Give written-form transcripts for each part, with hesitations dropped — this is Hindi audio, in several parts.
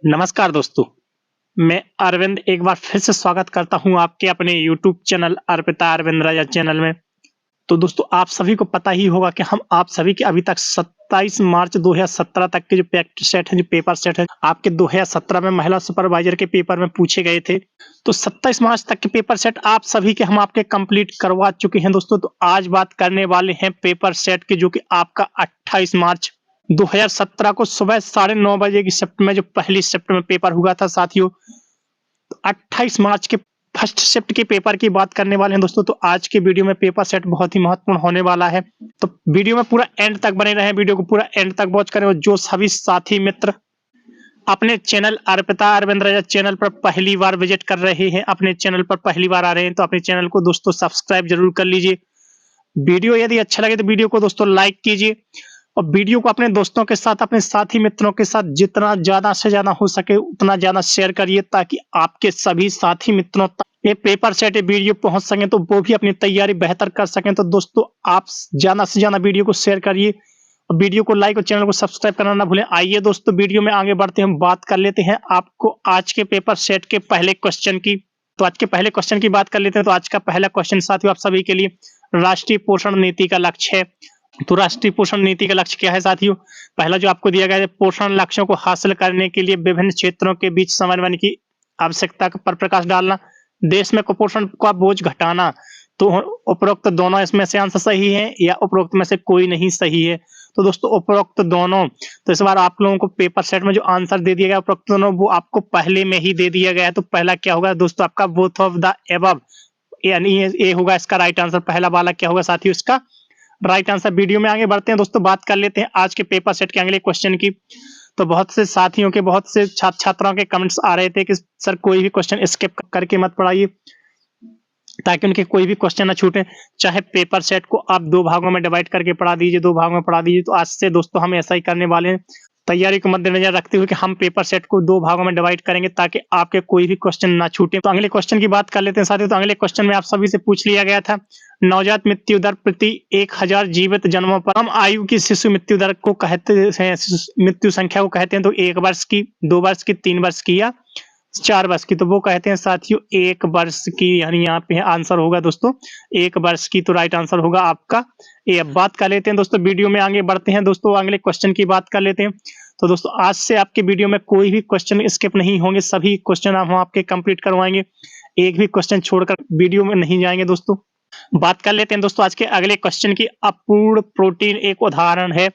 नमस्कार दोस्तों, मैं अरविंद एक बार फिर से स्वागत करता हूं आपके अपने यूट्यूब चैनल अर्पिता अरविंद राजा चैनल में। तो दोस्तों आप सभी को पता ही होगा कि हम आप सभी के अभी तक 27 मार्च 2017 तक के जो प्रैक्टिस सेट हैं, जो पेपर सेट हैं, आपके 2017 में महिला सुपरवाइजर के पेपर में पूछे गए थे। तो 27 मार्च तक के पेपर सेट आप सभी के हम आपके कंप्लीट करवा चुके हैं दोस्तों। तो आज बात करने वाले हैं पेपर सेट की, जो कि आपका 28 मार्च 2017 को सुबह 9:30 बजे की शिफ्ट में जो पहली शिफ्ट में पेपर हुआ था साथियों। तो 28 मार्च के फर्स्ट शिफ्ट के पेपर की बात करने वाले हैं दोस्तों। तो आज के वीडियो में पेपर सेट बहुत ही महत्वपूर्ण होने वाला है। तो वीडियो में पूरा एंड तक बने रहें, वीडियो को पूरा एंड तक वॉच करें। और जो सभी साथी मित्र अपने चैनल अर्पिता अरविंद राजा चैनल पर पहली बार विजिट कर रहे हैं, अपने चैनल पर पहली बार आ रहे हैं, तो अपने चैनल को दोस्तों सब्सक्राइब जरूर कर लीजिए। वीडियो यदि अच्छा लगे तो वीडियो को दोस्तों लाइक कीजिए और वीडियो को अपने दोस्तों के साथ, अपने साथी मित्रों के साथ जितना ज्यादा से ज्यादा हो सके उतना ज्यादा शेयर करिए, ताकि आपके सभी साथी मित्रों तक ये पेपर सेट वीडियो पहुंच सके, तो वो भी अपनी तैयारी बेहतर कर सकें। तो दोस्तों आप ज्यादा से ज्यादा वीडियो को शेयर करिए और वीडियो को लाइक और चैनल को सब्सक्राइब करना ना भूलें। आइए दोस्तों वीडियो में आगे बढ़ते हैं, बात कर लेते हैं आपको आज के पेपर सेट के पहले क्वेश्चन की। तो आज के पहले क्वेश्चन की बात कर लेते हैं। तो आज का पहला क्वेश्चन साथियों आप सभी के लिए, राष्ट्रीय पोषण नीति का लक्ष्य है। तो राष्ट्रीय पोषण नीति का लक्ष्य क्या है साथियों? पहला जो आपको दिया गया है, पोषण लक्ष्यों को हासिल करने के लिए विभिन्न क्षेत्रों के बीच समन्वय की आवश्यकता पर प्रकाश डालना, देश में कुपोषण का बोझ घटाना। तो उपरोक्त दोनों इसमें से आंसर सही है या उपरोक्त में से कोई नहीं सही है? तो दोस्तों उपरोक्त दोनों, तो इस बार आप लोगों को पेपर सेट में जो आंसर दे दिया गया उपरोक्त दोनों, वो आपको पहले में ही दे दिया गया है। तो पहला क्या होगा दोस्तों आपका, बोथ ऑफ द एबव, यानी ये होगा इसका राइट आंसर। पहला वाला क्या होगा साथियों इसका राइट आंसर। वीडियो में आगे बढ़ते हैं दोस्तों, बात कर लेते हैं आज के पेपर सेट के अगले क्वेश्चन की। तो बहुत से साथियों के, बहुत से छात्र छात्राओं के कमेंट्स आ रहे थे कि सर कोई भी क्वेश्चन स्किप करके मत पढ़ाइए, ताकि उनके कोई भी क्वेश्चन ना छूटे। चाहे पेपर सेट को आप 2 भागों में डिवाइड करके पढ़ा दीजिए, 2 भागों में पढ़ा दीजिए। तो आज से दोस्तों हम ऐसा ही करने वाले हैं, तैयारी को मद्देनजर रखते हुए कि हम पेपर सेट को 2 भागों में डिवाइड करेंगे, ताकि आपके कोई भी क्वेश्चन ना छूटे। तो अगले क्वेश्चन की बात कर लेते हैं साथियों। तो अगले क्वेश्चन में आप सभी से पूछ लिया गया था, नवजात मृत्यु दर प्रति 1000 जीवित जन्मों पर कम आयु की शिशु मृत्यु दर को कहते हैं, मृत्यु संख्या को कहते हैं। तो 1 वर्ष की, 2 वर्ष की, 3 वर्ष की या 4 वर्ष की? तो वो कहते हैं साथियों 1 वर्ष की, यानी यहाँ पे आंसर होगा दोस्तों 1 वर्ष की। तो राइट आंसर होगा आपका ये। अब बात कर लेते हैं दोस्तों, वीडियो में आगे बढ़ते हैं दोस्तों, अगले क्वेश्चन की बात कर लेते हैं। तो दोस्तों आज से आपके वीडियो में कोई भी क्वेश्चन स्किप नहीं होंगे, सभी क्वेश्चन हम आपके कंप्लीट करवाएंगे, एक भी क्वेश्चन छोड़कर वीडियो में नहीं जाएंगे दोस्तों। बात कर लेते हैं दोस्तों आज के अगले क्वेश्चन की। अपूर्ण प्रोटीन एक उदाहरण है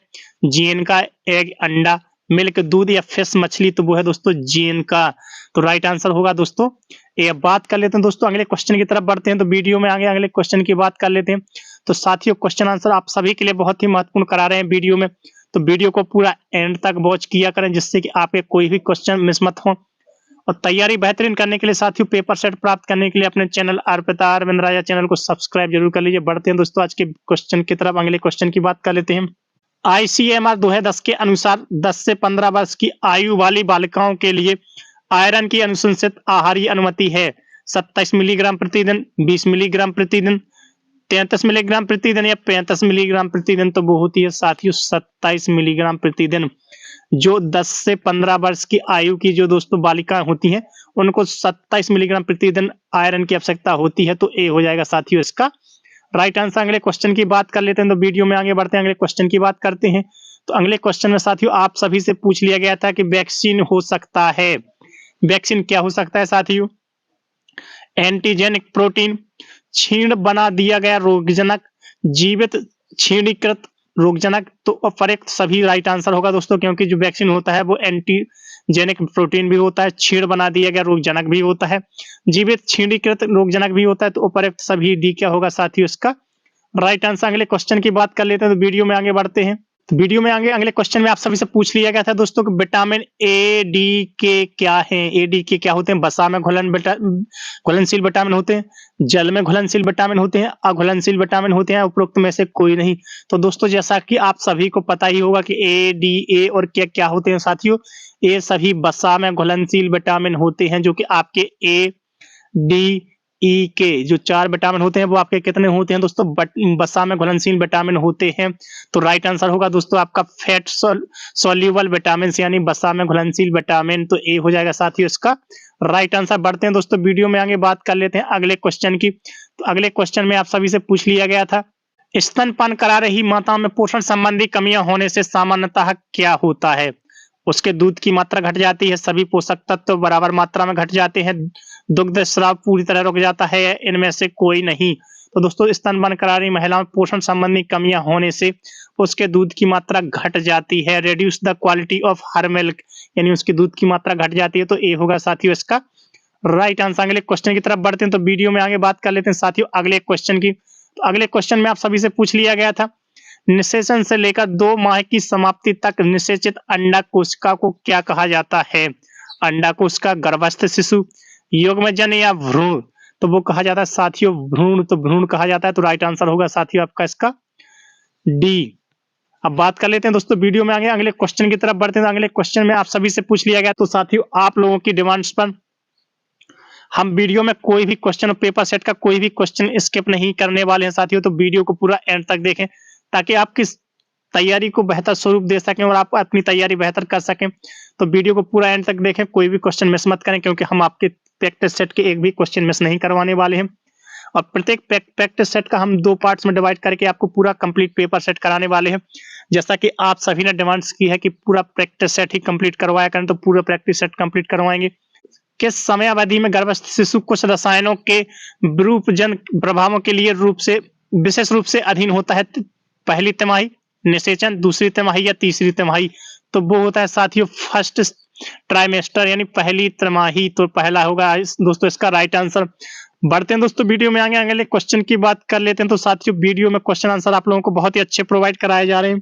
जीन का, एग अंडा, मिल्क दूध या फिश मछली? तो वो है दोस्तों जीन का। तो राइट आंसर होगा दोस्तों ये। बात कर लेते हैं दोस्तों अगले क्वेश्चन की तरफ बढ़ते हैं। तो वीडियो में आगे अगले क्वेश्चन की बात कर लेते हैं। तो साथियों क्वेश्चन आंसर आप सभी के लिए बहुत ही महत्वपूर्ण करा रहे हैं वीडियो में, तो वीडियो को पूरा एंड तक वॉच किया करें, जिससे कि आपके कोई भी क्वेश्चन मिस मत हो। और तैयारी बेहतरीन करने के लिए साथियों, पेपर सेट प्राप्त करने के लिए अपने चैनल अर्पिता अरविंद राजा चैनल को सब्सक्राइब जरूर कर लीजिए। बढ़ते हैं दोस्तों आज के क्वेश्चन की तरफ, अगले क्वेश्चन की बात कर लेते हैं। ICMR 2010 के अनुसार 10 से 15 वर्ष की आयु वाली बालिकाओं के लिए आयरन की अनुशंसित आहारीय अनुमति है 27 मिलीग्राम प्रतिदिन, 20 मिलीग्राम प्रतिदिन, 33 मिलीग्राम प्रतिदिन या 35 मिलीग्राम प्रतिदिन? तो वो होती है साथियों 27 मिलीग्राम प्रतिदिन। जो 10 से 15 वर्ष की आयु की जो दोस्तों बालिकाएं होती हैं, उनको 27 मिलीग्राम प्रतिदिन आयरन की आवश्यकता होती है। तो ए हो जाएगा साथियों इसका राइट आंसर। अगले क्वेश्चन की बात कर लेते हैं। तो वीडियो में आगे बढ़ते हैं, अगले क्वेश्चन की बात करते हैं। तो अगले क्वेश्चन में साथियों आप सभी से पूछ लिया गया था कि वैक्सीन हो सकता है, वैक्सीन क्या हो सकता है साथियों? एंटीजेनिक प्रोटीन, क्षीण बना दिया गया रोगजनक, जीवित क्षीणीकृत रोगजनक? तो अपर्याप्त सभी राइट आंसर होगा दोस्तों, क्योंकि जो वैक्सीन होता है वो एंटीजेनिक प्रोटीन भी होता है, क्षीण बना दिया गया रोगजनक भी होता है, जीवित क्षीणीकृत रोगजनक भी होता है। तो अपर्याप्त सभी डी क्या होगा साथियों इसका राइट आंसर। अगले क्वेश्चन की बात कर लेते हैं। तो वीडियो में आगे बढ़ते हैं। तो वीडियो में आगे अगले क्वेश्चन में आप सभी से पूछ लिया गया था दोस्तों कि विटामिन ए डी के क्या है? ए डी के क्या होते हैं? वसा में घुलनशील विटामिन होते हैं, जल में घुलनशील विटामिन होते हैं, अघुलनशील विटामिन होते हैं, उपरोक्त में से कोई नहीं? तो दोस्तों जैसा कि आप सभी को पता ही होगा कि ए डी ए और क्या क्या होते हैं साथियों, ये सभी वसा में घुलनशील विटामिन होते हैं, जो कि आपके ए डी ई के जो 4 विटामिन होते हैं वो आपके कितने होते हैं दोस्तों? वसा में घुलनशील विटामिन होते हैं। तो राइट आंसर होगा दोस्तों आपका फैट सॉल्युबल विटामिन यानी वसा में घुलनशील विटामिन। तो ए हो जाएगा साथियों इसका राइट आंसर। बढ़ते हैं दोस्तों वीडियो में आगे, बात कर लेते हैं अगले क्वेश्चन की। तो अगले क्वेश्चन में आप सभी से पूछ लिया गया था, स्तनपान करा रही माताओं में पोषण संबंधी कमियां होने से सामान्यतः क्या होता है? उसके दूध की मात्रा घट जाती है, सभी पोषक तत्व बराबर मात्रा में घट जाते हैं, दुग्ध स्राव पूरी तरह रुक जाता है, इनमें से कोई नहीं। तो दोस्तों स्तनपान करा रही महिलाओं में पोषण संबंधी कमियां होने से उसके दूध की मात्रा घट जाती है, reduce the quality of her milk, यानी उसकी दूध की मात्रा घट जाती है। तो ए होगा साथियों इसका राइट आंसर। अगले क्वेश्चन की तरफ बढ़ते हैं, तो वीडियो में आगे बात कर लेते हैं साथियों अगले क्वेश्चन की। तो अगले क्वेश्चन में आप सभी से पूछ लिया गया था, निषेचन से लेकर 2 माह की समाप्ति तक निषेचित अंडा कोशिका को क्या कहा जाता है? अंडा कोशिका, गर्भस्थ शिशु, युग्मजन या भ्रूण? तो वो कहा जाता है साथियों भ्रूण। तो भ्रूण कहा जाता है। तो राइट आंसर होगा साथियों आपका इसका डी। अब बात कर लेते हैं दोस्तों वीडियो में आगे अगले क्वेश्चन की तरफ बढ़ते हैं। अगले क्वेश्चन में आप सभी से पूछ लिया गया, तो साथियों आप लोगों की डिमांड्स पर हम वीडियो में कोई भी क्वेश्चन, पेपर सेट का कोई भी क्वेश्चन स्किप नहीं करने वाले हैं साथियों। तो वीडियो को पूरा एंड तक देखें ताकि आपकी तैयारी को बेहतर स्वरूप दे सकें और आप अपनी तैयारी बेहतर कर सकें। तो वीडियो को पूरा एंड तक देखें, कोई भी क्वेश्चन मिस मत करें, क्योंकि हम आपके प्रैक्टिस सेट के एक भी क्वेश्चन मिस नहीं करवाने वाले हैं। और प्रत्येक प्रैक्टिस सेट का हम 2 पार्ट्स में डिवाइड करके आपको पूरा कंप्लीट पेपर सेट कराने वाले हैं। जैसा कि आप सभी ने डिमांड्स की है कि पूरा प्रैक्टिस सेट ही कंप्लीट करवाया करें, तो पूरा प्रैक्टिस सेट कंप्लीट करवाएंगे। किस समय अवधि में गर्भस्थ शिशु कुछ रसायनों के विरूपजन प्रभावों के लिए विशेष रूप से अधीन होता है? पहली तिमाही निषेचन, दूसरी तिमाही या तीसरी तिमाही? तो वो होता है साथियों फर्स्ट ट्राइमेस्टर यानी पहली तिमाही। तो पहला होगा दोस्तों इसका राइट आंसर। बढ़ते हैं दोस्तों वीडियो में आगे अगले क्वेश्चन की बात कर लेते हैं। तो साथियों वीडियो में क्वेश्चन आंसर आप लोगों को बहुत ही अच्छे प्रोवाइड कराए जा रहे हैं,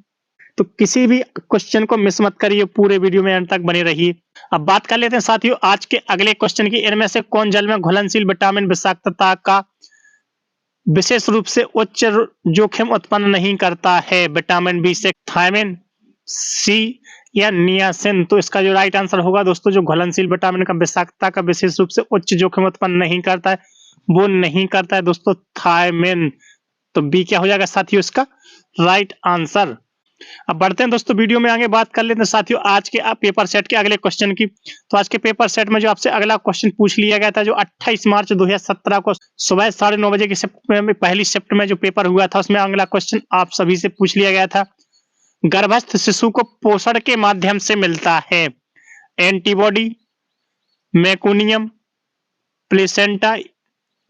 तो किसी भी क्वेश्चन को मिस मत करिए, पूरे वीडियो में अंत तक बने रहिए। अब बात कर लेते हैं साथियों आज के अगले क्वेश्चन की। इनमें से कौन जल में घुलनशील विटामिन विषाक्तता का विशेष रूप से उच्च जोखिम उत्पन्न नहीं करता है? विटामिन बी से, थायमिन, सी या नियासिन? तो इसका जो राइट आंसर होगा दोस्तों, जो घुलनशील विटामिन का विषाक्तता का विशेष रूप से उच्च जोखिम उत्पन्न नहीं करता है, वो नहीं करता है दोस्तों थायमिन। तो बी क्या हो जाएगा साथियों इसका राइट आंसर। अब बढ़ते हैं दोस्तों वीडियो में आगे, बात कर लेते हैं साथियों आज के पेपर सेट के अगले क्वेश्चन की। तो आज के पेपर सेट में जो आपसे अगला क्वेश्चन पूछ लिया गया था, जो 28 मार्च 2017 को सुबह 9:30 बजे की शिफ्ट में, पहली शिफ्ट में जो पेपर हुआ था, उसमें अगला क्वेश्चन आप सभी से पूछ लिया गया था, गर्भस्थ शिशु को पोषण के माध्यम से मिलता है एंटीबॉडी, मेकोनियम, प्लेसेंटा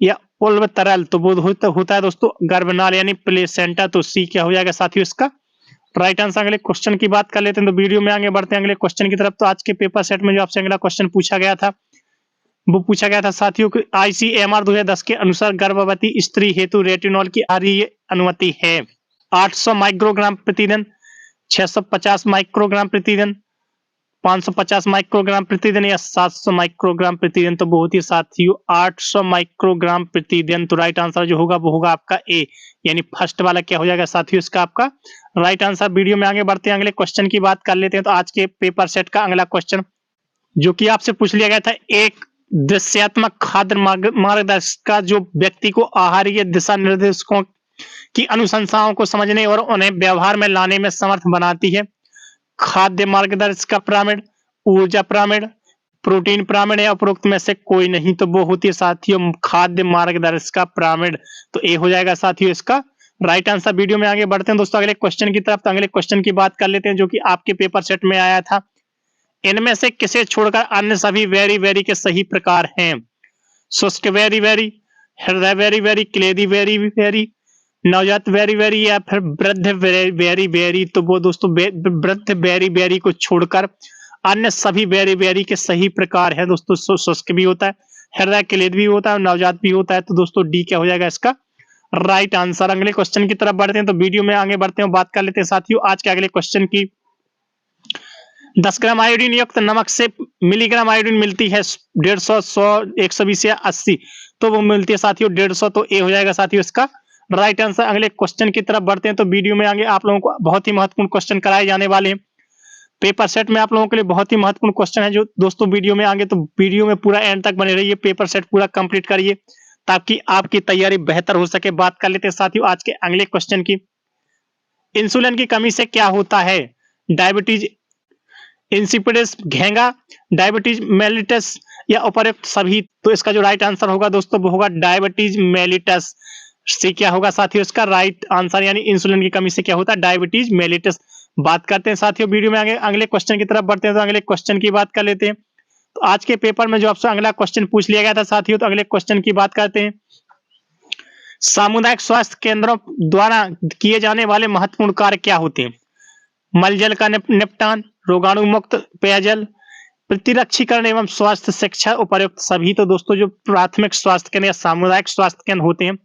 या उल्ब तरल? तो वो होता है दोस्तों गर्भनाल यानी प्लेसेंटा। तो सी क्या हो जाएगा साथियों इसका राइट आंसर। अगले क्वेश्चन की बात कर लेते हैं, तो वीडियो में आगे बढ़ते हैं अगले क्वेश्चन की तरफ। तो आज के पेपर सेट में जो आपसे अगला क्वेश्चन पूछा गया था, वो पूछा गया था साथियों कि ICMR 2010 के अनुसार गर्भवती स्त्री हेतु रेटिनॉल की आहारीय अनुमति है 800 माइक्रोग्राम प्रतिदिन, 650 माइक्रोग्राम प्रतिदिन, 550 माइक्रोग्राम प्रतिदिन या 700 माइक्रोग्राम प्रतिदिन? तो बहुत ही साथियों 800 माइक्रोग्राम प्रतिदिन। तो राइट आंसर जो होगा वो होगा आपका ए, यानी फर्स्ट वाला क्या हो जाएगा साथियों इसका आपका राइट आंसर। वीडियो में आगे बढ़ते हैं अगले क्वेश्चन की बात कर लेते हैं। तो आज के पेपर सेट का अगला क्वेश्चन जो कि आपसे पूछ लिया गया था, एक दृश्यात्मक खाद्य मार्गदर्शिका जो व्यक्ति को आहारीय दिशा निर्देशों की अनुशंसाओं को समझने और उन्हें व्यवहार में लाने में समर्थ बनाती है? खाद्य मार्गदर्शिका पिरामिड, ऊर्जा पिरामिड, प्रोटीन पिरामिड या उपरोक्त में से कोई नहीं? तो वो होती है साथियों खाद्य मार्गदर्शिका पिरामिड। तो ए हो जाएगा साथियों इसका राइट आंसर। वीडियो में आगे बढ़ते हैं दोस्तों अगले क्वेश्चन की तरफ। तो अगले क्वेश्चन की बात कर लेते हैं जो कि आपके पेपर सेट में आया था, इनमें से किसे छोड़कर अन्य सभी वेरी वेरी के सही प्रकार हैं? शुष्क वेरी वेरी, हृदय वेरी वेरी, क्लेदी वेरी वेरी, नवजात वेरी वेरी या फिर वृद्ध वेरी वेरी? तो वो दोस्तों वृद्ध वेरी वेरी को छोड़कर अन्य सभी वेरी वेरी के सही प्रकार है दोस्तों। शुष्क भी होता है, हृदय क्लेद भी होता है, नवजात भी होता है। तो दोस्तों डी क्या हो जाएगा इसका राइट आंसर। अगले क्वेश्चन की तरफ बढ़ते हैं, तो वीडियो में आगे बढ़ते हैं, बात कर लेते हैं साथियों आज के अगले क्वेश्चन की। 10 ग्राम आयोडीन युक्त नमक से मिलीग्राम आयोडीन मिलती है 150, 100, 120 या 80? तो वो मिलती है साथियों 150। तो ए हो जाएगा साथियों इसका राइट आंसर। अगले क्वेश्चन की तरफ बढ़ते हैं, तो वीडियो में आगे आप लोगों को बहुत ही महत्वपूर्ण क्वेश्चन कराए जाने वाले हैं। पेपर सेट में आप लोगों के लिए बहुत ही महत्वपूर्ण क्वेश्चन है जो दोस्तों वीडियो में आगे, तो वीडियो में पूरा एंड तक बने रहिए, पेपर सेट पूरा कंप्लीट करिए ताकि आपकी तैयारी बेहतर हो सके। बात कर लेते हैं साथियों आज के अगले क्वेश्चन की। इंसुलिन की कमी से क्या होता है? डायबिटीज इंसिपिडस, घेंगा, डायबिटीज मेलिटस या उपर्युक्त सभी? तो इसका जो राइट आंसर होगा दोस्तों वो होगा डायबिटीज मेलिटस। से क्या होगा साथियों इसका राइट आंसर, यानी इंसुलिन की कमी से क्या होता है? Diabetes mellitus. बात करते हैं साथियों वीडियो में आगे अगले क्वेश्चन की तरफ बढ़ते हैं। तो अगले क्वेश्चन की बात कर लेते हैं। तो आज के पेपर में जो आपसे अगला क्वेश्चन पूछ लिया गया था साथियों, तो अगले क्वेश्चन की बात करते हैं। सामुदायिक स्वास्थ्य केंद्रों द्वारा किए जाने वाले महत्वपूर्ण कार्य क्या होते हैं? मलजल का निपटान, रोगाणु मुक्त पेयजल, प्रतिरक्षीकरण एवं स्वास्थ्य शिक्षा, उपर्युक्त सभी? तो दोस्तों जो प्राथमिक स्वास्थ्य केंद्र या सामुदायिक स्वास्थ्य केंद्र होते हैं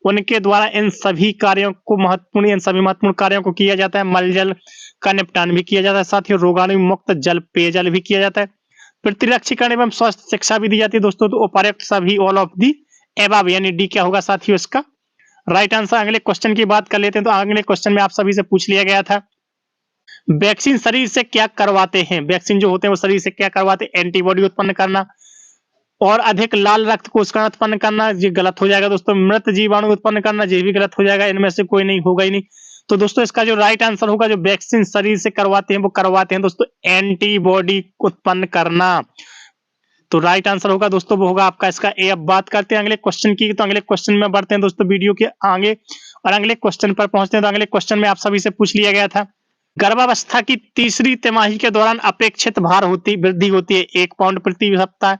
उनके द्वारा इन सभी कार्यों को इन सभी महत्वपूर्ण कार्यों को किया जाता है। मलजल का निपटान भी किया जाता है साथियों, रोगाणु मुक्त जल पेयजल भी किया जाता है, प्रतिरक्षीकरण एवं स्वास्थ्य शिक्षा भी दी जाती है दोस्तों। तो उपर्युक्त सभी, ऑल ऑफ दी एबव, यानी डी क्या होगा साथियों इसका राइट आंसर। अगले क्वेश्चन की बात कर लेते हैं। तो अगले क्वेश्चन में आप सभी से पूछ लिया गया था वैक्सीन शरीर से क्या करवाते हैं? वैक्सीन जो होते हैं वो शरीर से क्या करवाते हैं? एंटीबॉडी उत्पन्न करना और अधिक लाल रक्त कोशिका उत्पन्न करना, ये गलत हो जाएगा दोस्तों। मृत जीवाणु उत्पन्न करना, ये भी गलत हो जाएगा। इनमें से कोई नहीं होगा ही नहीं। तो दोस्तों इसका जो राइट आंसर होगा, जो वैक्सीन शरीर से करवाते हैं वो करवाते हैं दोस्तों एंटीबॉडी उत्पन्न करना। तो राइट आंसर होगा दोस्तों वो होगा आपका इसका ए। अब बात करते हैं अगले क्वेश्चन की। तो अगले क्वेश्चन में बढ़ते हैं दोस्तों वीडियो के आगे और अगले क्वेश्चन पर पहुंचते हैं। तो अगले क्वेश्चन में आप सभी से पूछ लिया गया था गर्भावस्था की तीसरी तिमाही के दौरान अपेक्षित भार वृद्धि होती है 1 पाउंड प्रति सप्ताह,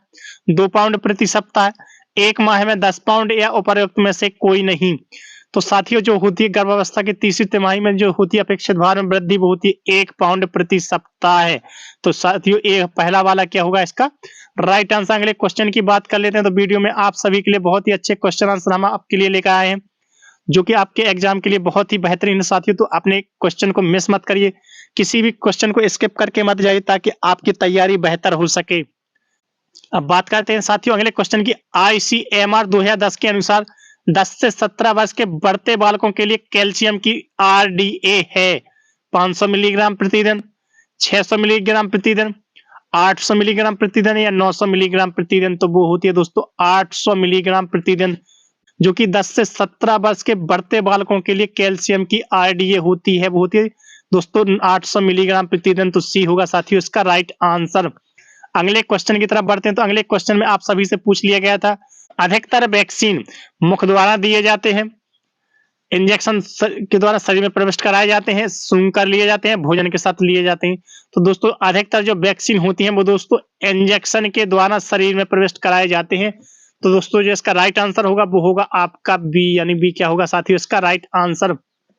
2 पाउंड प्रति सप्ताह, 1 माह में 10 पाउंड या उपर्युक्त में से कोई नहीं? तो साथियों जो होती है गर्भावस्था की तीसरी तिमाही में जो होती है अपेक्षित भार में वृद्धि वो होती है 1 पाउंड प्रति सप्ताह है। तो साथियों ये पहला वाला क्या होगा इसका राइट आंसर। अगले क्वेश्चन की बात कर लेते हैं। तो वीडियो में आप सभी के लिए बहुत ही अच्छे क्वेश्चन आंसर हम आपके लिए लेकर आए हैं जो कि आपके एग्जाम के लिए बहुत ही बेहतरीन है साथियों। तो अपने क्वेश्चन को मिस मत करिए, किसी भी क्वेश्चन को स्किप करके मत जाइए ताकि आपकी तैयारी बेहतर हो सके। अब बात करते हैं साथियों अगले क्वेश्चन की। ICMR 2010 के अनुसार 10 से 17 वर्ष के बढ़ते बालकों के लिए कैल्शियम की RDA है 500 मिलीग्राम प्रतिदिन, 600 मिलीग्राम प्रतिदिन, 800 मिलीग्राम प्रतिदिन या 900 मिलीग्राम प्रतिदिन? तो वो होती है दोस्तों 800 मिलीग्राम प्रतिदिन, जो कि 10 से 17 वर्ष के बढ़ते बालकों के लिए कैल्शियम की RDA होती है, वो होती है दोस्तों 800 मिलीग्राम प्रतिदिन। तो सी होगा साथियों इसका राइट आंसर। अगले क्वेश्चन की तरफ बढ़ते हैं। तो अगले क्वेश्चन में आप सभी से पूछ लिया गया था अधिकतर वैक्सीन मुख द्वारा दिए जाते हैं, इंजेक्शन के द्वारा शरीर में प्रविष्ट कराए जाते हैं, सूंघ कर लिए जाते हैं, भोजन के साथ लिए जाते हैं? तो दोस्तों अधिकतर जो वैक्सीन होती हैं वो दोस्तों इंजेक्शन के द्वारा शरीर में प्रविष्ट कराए जाते हैं। तो दोस्तों जो इसका राइट आंसर होगा वो होगा आपका बी, यानी बी क्या होगा साथियों इसका राइट आंसर।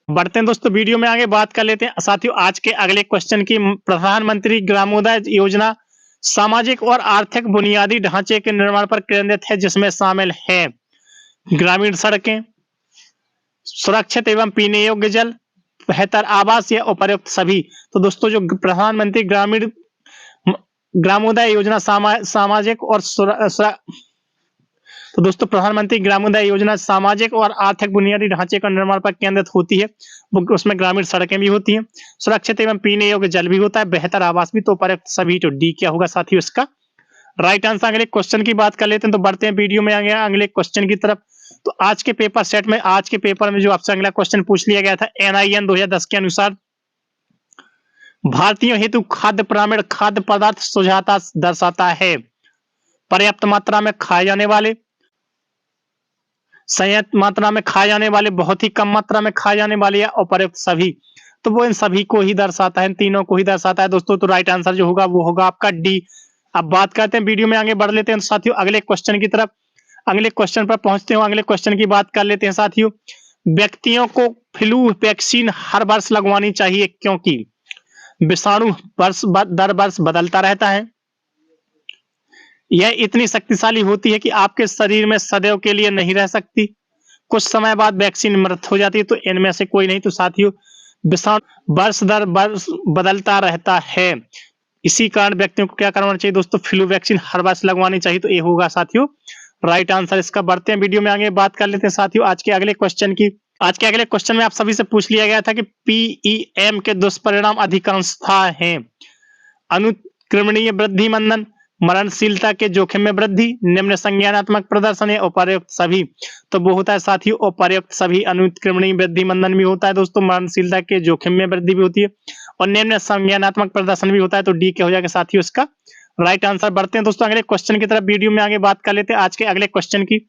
बढ़ते हैं दोस्तों वीडियो में आगे बात कर लेते हैं साथियों आज के अगले क्वेश्चन की। प्रधानमंत्री ग्रामोदय योजना सामाजिक और आर्थिक बुनियादी ढांचे के निर्माण पर केंद्रित है जिसमें शामिल है ग्रामीण सड़कें, सुरक्षित एवं पीने योग्य जल, बेहतर आवास या उपर्युक्त सभी? तो दोस्तों जो प्रधानमंत्री ग्रामोदय योजना सामाजिक और तो दोस्तों प्रधानमंत्री ग्रामोदय योजना सामाजिक और आर्थिक बुनियादी ढांचे का निर्माण पर केंद्रित होती है। उसमें ग्रामीण सड़कें भी होती हैं, सुरक्षित एवं पीने योग्य जल भी होता है, बेहतर आवास भी। तो उपर्युक्त सभी। तो डी क्या होगा साथियों इसका राइट आंसर। अगले क्वेश्चन की बात कर लेते हैं। तो बढ़ते हैं वीडियो में आगे अगले क्वेश्चन की तरफ। तो आज के पेपर सेट में आज के पेपर में जो आपसे अगला क्वेश्चन पूछ लिया गया था NIN 2010 के अनुसार भारतीयों हेतु खाद्य पिरामिड खाद्य पदार्थ सुझाता दर्शाता है पर्याप्त मात्रा में खाए जाने वाले, संयत मात्रा में खाए जाने वाले, बहुत ही कम मात्रा में खाए जाने वाले या उपर्युक्त सभी? तो वो इन सभी को ही दर्शाता है, इन तीनों को ही दर्शाता है दोस्तों। तो राइट आंसर जो होगा वो होगा आपका डी। अब बात करते हैं वीडियो में आगे बढ़ लेते हैं साथियों अगले क्वेश्चन की तरफ। अगले क्वेश्चन पर पहुंचते हैं, अगले क्वेश्चन की बात कर लेते हैं साथियों। व्यक्तियों को फ्लू वैक्सीन हर वर्ष लगवानी चाहिए क्योंकि विषाणु वर्ष दर वर्ष बदलता रहता है, यह इतनी शक्तिशाली होती है कि आपके शरीर में सदैव के लिए नहीं रह सकती, कुछ समय बाद वैक्सीन मृत हो जाती है? तो इनमें से कोई नहीं। तो साथियों विषाणु वर्ष दर वर्ष बदलता रहता है, इसी कारण व्यक्तियों को क्या करवाना चाहिए दोस्तों? फ्लू वैक्सीन हर वर्ष लगवानी चाहिए। तो ये होगा साथियों राइट आंसर इसका। बढ़ते हैं वीडियो में आगे बात कर लेते हैं साथियों आज के अगले क्वेश्चन की। आज के अगले क्वेश्चन में आप सभी से पूछ लिया गया था कि PEM के दुष्परिणाम अधिकांशतः हैं अनुक्रमणीय वृद्धि मंदन, मरणशीलता के जोखिम में वृद्धि, निम्न संज्ञानात्मक प्रदर्शन या उपर्युक्त सभी। तो वो होता है साथियों उपर्युक्त सभी। अनुत्क्रमणीय वृद्धि मंदन भी होता है दोस्तों, मरणशीलता के जोखिम में वृद्धि भी होती है और निम्न संज्ञानात्मक प्रदर्शन भी होता है। तो डी क्या हो जाएगा साथियों इसका राइट आंसर। बढ़ते हैं दोस्तों अगले क्वेश्चन की तरफ, वीडियो में आगे बात कर लेते हैं आज के अगले क्वेश्चन की।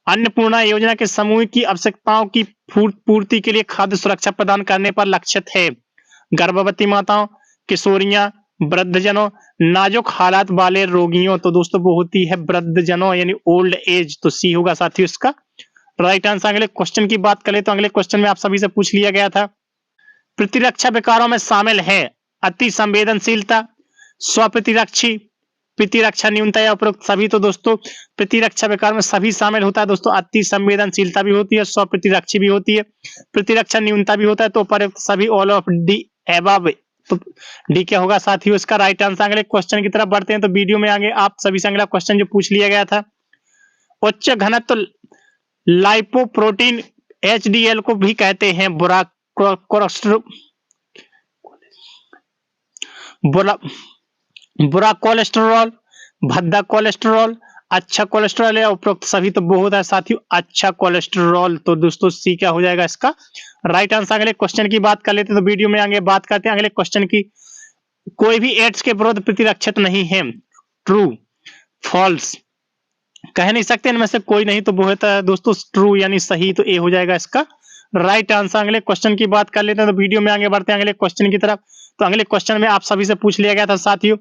अन्नपूर्णा योजना के समूह की आवश्यकताओं की पूर्ति के लिए खाद्य सुरक्षा प्रदान करने पर लक्षित है। गर्भवती माताओं, किशोरियां, वृद्धजनों, नाजुक हालात वाले रोगियों। तो दोस्तों वो होती है वृद्धजनों यानी ओल्ड एज। तो सी होगा साथियों इसका राइट आंसर। अगले क्वेश्चन की बात करें तो अगले क्वेश्चन में आप सभी से पूछ लिया गया था, प्रतिरक्षा विकारों में शामिल है अति संवेदनशीलता, स्वप्रतिरक्षी, प्रतिरक्षा न्यूनता या उपरोक्त सभी। तो दोस्तों प्रतिरक्षा विकार में सभी शामिल होता है दोस्तों, अति संवेदनशीलता भी होती है, स्वप्रतिरक्षी भी होती है, प्रतिरक्षा न्यूनता भी होता है। तो उपरोक्त सभी ऑल ऑफ डी एबव। तो डी क्या होगा साथियों इसका राइट आंसर। अगले क्वेश्चन की तरफ बढ़ते हैं तो वीडियो में आगे आप सभी से अगला क्वेश्चन जो पूछ लिया गया था, उच्च घनत्व लाइपोप्रोटीन एचडीएल को भी कहते हैं बुरा कोलेस्टेरॉल, भद्दा कोलेस्टेरॉल, अच्छा कोलेस्टेरॉल या उपरोक्त सभी। तो वो होता है साथियों अच्छा कोलेस्टेरॉल। तो दोस्तों सी क्या हो जाएगा इसका राइट आंसर। अगले क्वेश्चन की बात कर लेते हैं तो वीडियो में आगे बात करते हैं अगले क्वेश्चन की, कोई भी एड्स के विरुद्ध प्रतिरक्षित नहीं है। ट्रू, फॉल्स, कह नहीं सकते इनमें से कोई नहीं। तो वो होता है दोस्तों ट्रू यानी सही। तो ए हो जाएगा इसका राइट आंसर। अगले क्वेश्चन की बात कर लेते हैं तो वीडियो में आगे बढ़ते हैं अगले क्वेश्चन की तरफ। तो अगले क्वेश्चन में आप सभी से पूछ लिया गया था साथियों,